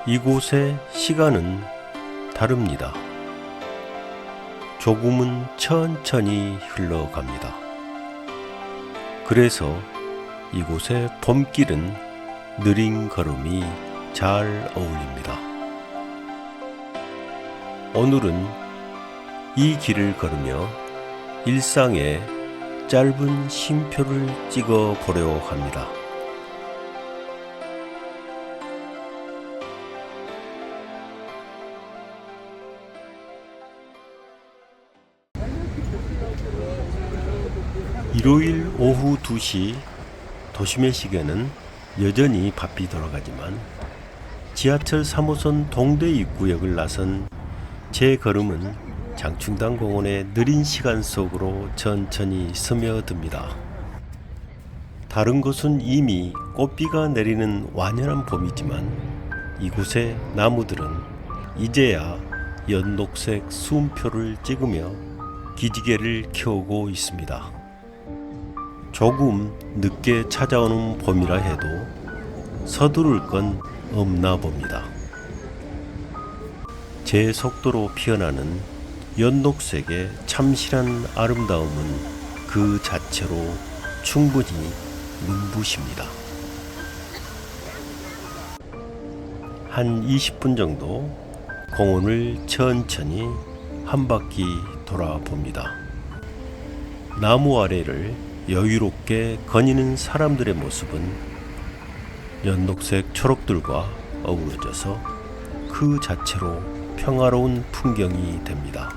이곳의 시간은 다릅니다. 조금은 천천히 흘러갑니다. 그래서 이곳의 봄길은 느린 걸음이 잘 어울립니다. 오늘은 이 길을 걸으며 일상의 짧은 쉼표를 찍어 보려 합니다. 일요일 오후 2시 도심의 시계는 여전히 바삐 돌아가지만 지하철 3호선 동대 입구역을 나선 제 걸음은 장충당 공원의 느린 시간 속으로 천천히 스며듭니다. 다른 곳은 이미 꽃비가 내리는 완연한 봄이지만 이곳의 나무들은 이제야 연녹색 수음표를 찍으며 기지개를 켜고 있습니다. 조금 늦게 찾아오는 봄이라 해도 서두를 건 없나 봅니다. 제 속도로 피어나는 연녹색의 참신한 아름다움은 그 자체로 충분히 눈부십니다. 한 20분 정도 공원을 천천히 한 바퀴 돌아봅니다. 나무 아래를 여유롭게 거니는 사람들의 모습은 연녹색 초록들과 어우러져서 그 자체로 평화로운 풍경이 됩니다.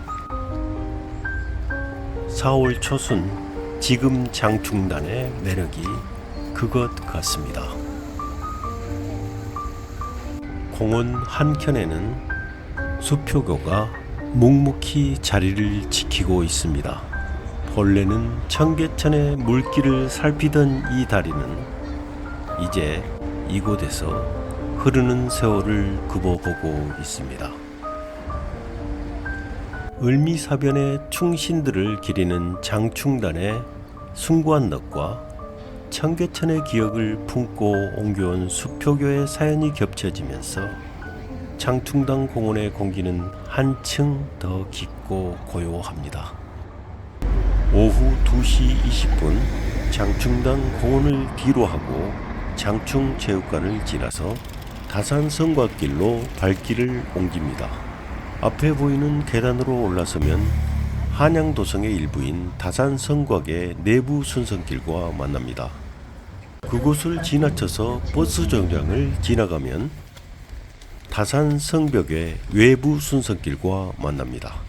4월 초순 지금 장충단의 매력이 그것 같습니다. 공원 한켠에는 수표교가 묵묵히 자리를 지키고 있습니다. 본래는 청계천의 물길을 살피던 이 다리는 이제 이곳에서 흐르는 세월을 굽어보고 있습니다. 을미사변의 충신들을 기리는 장충단의 숭고한 넋과 청계천의 기억을 품고 옮겨온 수표교의 사연이 겹쳐지면서 장충당 공원의 공기는 한층 더 깊고 고요합니다. 오후 2시 20분 장충당 공원을 뒤로하고 장충체육관을 지나서 다산성곽길로 발길을 옮깁니다. 앞에 보이는 계단으로 올라서면 한양도성의 일부인 다산성곽의 내부 순성길과 만납니다. 그곳을 지나쳐서 버스 정류장을 지나가면 다산성벽의 외부 순성길과 만납니다.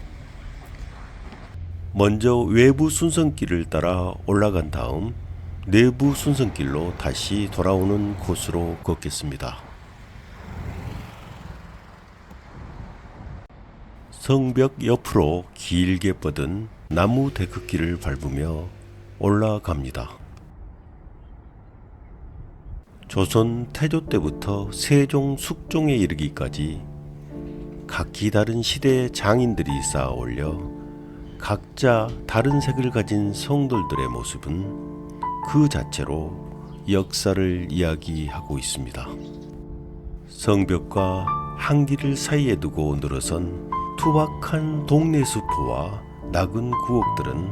먼저 외부 순성길을 따라 올라간 다음 내부 순성길로 다시 돌아오는 코스로 걷겠습니다. 성벽 옆으로 길게 뻗은 나무 데크길을 밟으며 올라갑니다. 조선 태조 때부터 세종, 숙종에 이르기까지 각기 다른 시대의 장인들이 쌓아 올려 각자 다른 색을 가진 성돌들의 모습은 그 자체로 역사를 이야기하고 있습니다. 성벽과 한길을 사이에 두고 늘어선 투박한 동네 수포와 낙은 구옥들은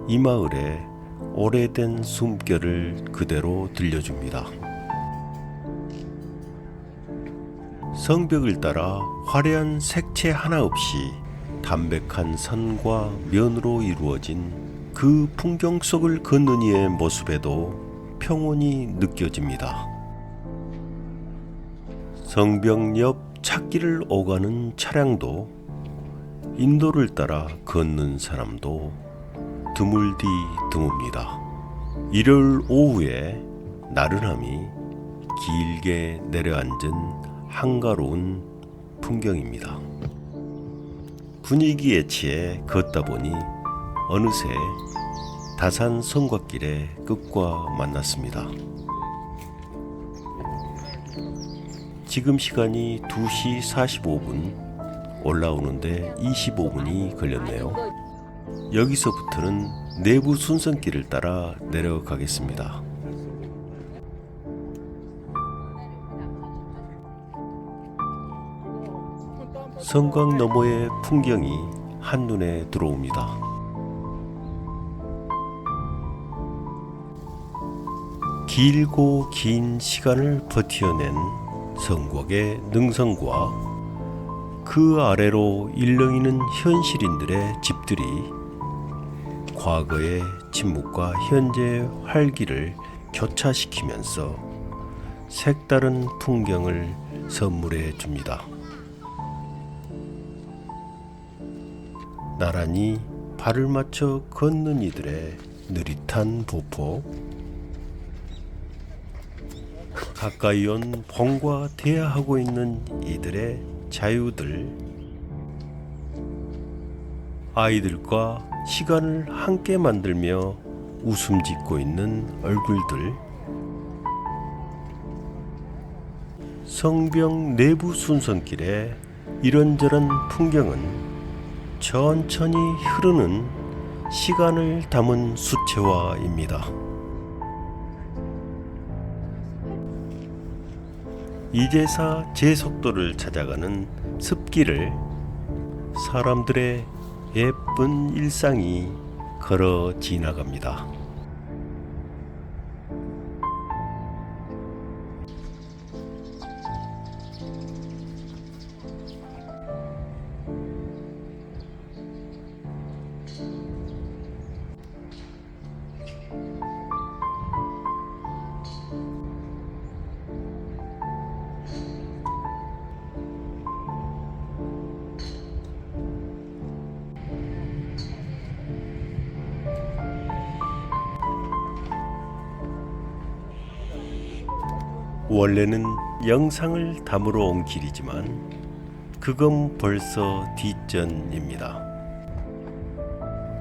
이 마을의 오래된 숨결을 그대로 들려줍니다. 성벽을 따라 화려한 색채 하나 없이 담백한 선과 면으로 이루어진 그 풍경 속을 걷는 이의 모습에도 평온이 느껴집니다. 성벽 옆 찻길을 오가는 차량도 인도를 따라 걷는 사람도 드물디 드뭅니다. 일요일 오후에 나른함이 길게 내려앉은 한가로운 풍경입니다. 분위기에 취해 걷다 보니 어느새 다산 성곽길의 끝과 만났습니다. 지금 시간이 2시 45분, 올라오는데 25분이 걸렸네요. 여기서부터는 내부 순성길을 따라 내려가겠습니다. 성곽 너머의 풍경이 한눈에 들어옵니다. 길고 긴 시간을 버텨낸 성곽의 능선과 그 아래로 일렁이는 현실인들의 집들이 과거의 침묵과 현재의 활기를 교차시키면서 색다른 풍경을 선물해 줍니다. 나란히 발을 맞춰 걷는 이들의 느릿한 보폭, 가까이 온 봄과 대화하고 있는 이들의 자유들, 아이들과 시간을 함께 만들며 웃음 짓고 있는 얼굴들, 성벽 내부 순선길의 이런저런 풍경은 천천히 흐르는 시간을 담은 수채화입니다. 이제사 제속도를 찾아가는 습길을 사람들의 예쁜 일상이 걸어 지나갑니다. 원래는 영상을 담으러 온 길이지만 그건 벌써 뒷전입니다.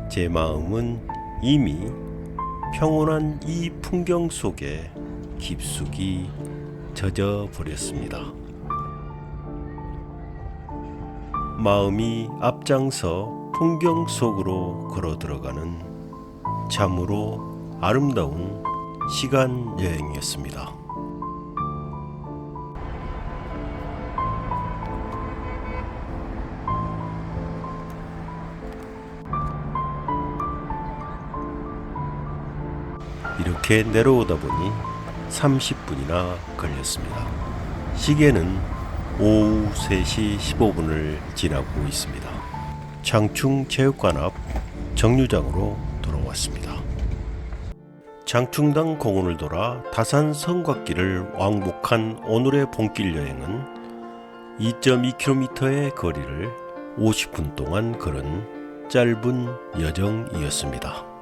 제 마음은 이미 평온한 이 풍경 속에 깊숙이 젖어 버렸습니다. 마음이 앞장서 풍경 속으로 걸어 들어가는 참으로 아름다운 시간 여행이었습니다. 이렇게 내려오다 보니 30분이나 걸렸습니다. 시계는 오후 3시 15분을 지나고 있습니다. 장충체육관 앞 정류장으로 돌아왔습니다. 장충당 공원을 돌아 다산 성곽길을 왕복한 오늘의 본길 여행은 2.2km의 거리를 50분 동안 걸은 짧은 여정이었습니다.